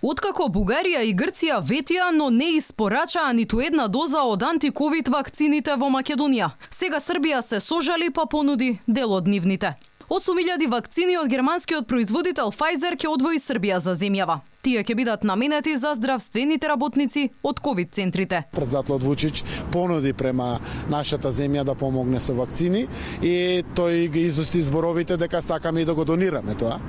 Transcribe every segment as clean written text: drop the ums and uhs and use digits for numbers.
Откако Бугарија и Грција ветија, но не испорачаа ниту една доза од антиковид вакцините во Македонија. Сега Србија се сожали па понуди дел од нивните. 8.000 вакцини од германскиот производител Pfizer ќе одвои Србија за земјава. Тие ќе бидат наменети за здравствените работници од ковид центрите. Председателот Вучич понуди према нашата земја да помогне со вакцини и тој ги изусти зборовите дека сакаме и да го донираме тоа.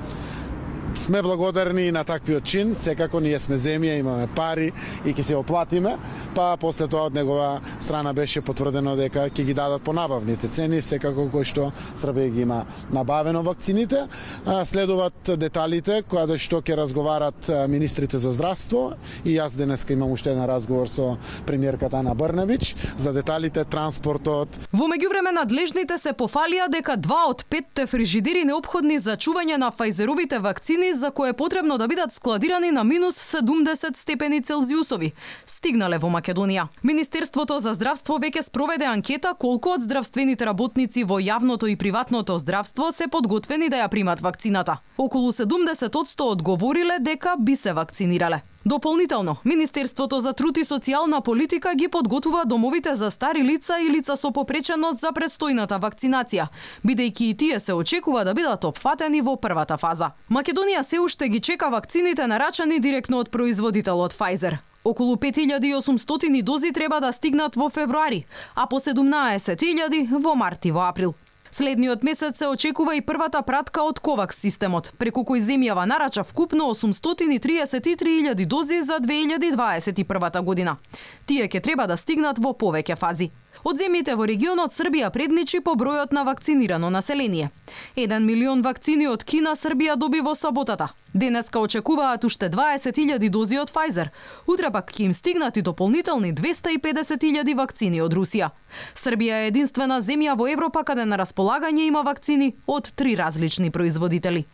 Сме благодарни на таквиот чин, секако ние сме земја, имаме пари и ќе се оплатиме, па после тоа од негова страна беше потврдено дека ќе ги дадат по набавните цени, секако кој што Србија ги има набавено вакцините. Следуваат деталите кои што ќе разговарат министрите за здравство и јас денеска имам уште еден разговор со премиерката Ана Брнебич за деталите, транспортот. Во меѓувреме надлежните се пофалија дека 2 од 5 фрижидери неопходни за чување на Pfizeровите вакцини за кои е потребно да бидат складирани на минус 70 степени Целзиусови, стигнале во Македонија. Министерството за здравство веќе спроведе анкета колку од здравствените работници во јавното и приватното здравство се подготвени да ја примат вакцината. Околу 70% одговориле дека би се вакцинирале. Дополнително, Министерството за труд и социјална политика ги подготвува домовите за стари лица и лица со попреченост за престојната вакцинација, бидејќи и тие се очекува да бидат опфатени во првата фаза. Македонија се уште ги чека вакцините нарачани директно од производителот Pfizer. Околу 5800 дози треба да стигнат во февруари, а по 17.000 во март и во април. Следниот месец се очекува и првата пратка од Ковакс системот, преку кој земјава нарача вкупно 833.000 дози за 2021 година. Тие ќе треба да стигнат во повеќе фази. Од земјите во регионот Србија предничи по бројот на вакцинирано население. 1 милион вакцини од Кина Србија доби во саботата. Денеска очекуваат уште 20.000 дози од Pfizer. Утре пак ќе им стигнат и дополнителни 250.000 вакцини од Русија. Србија е единствена земја во Европа каде на располагање има вакцини од 3 различни производители.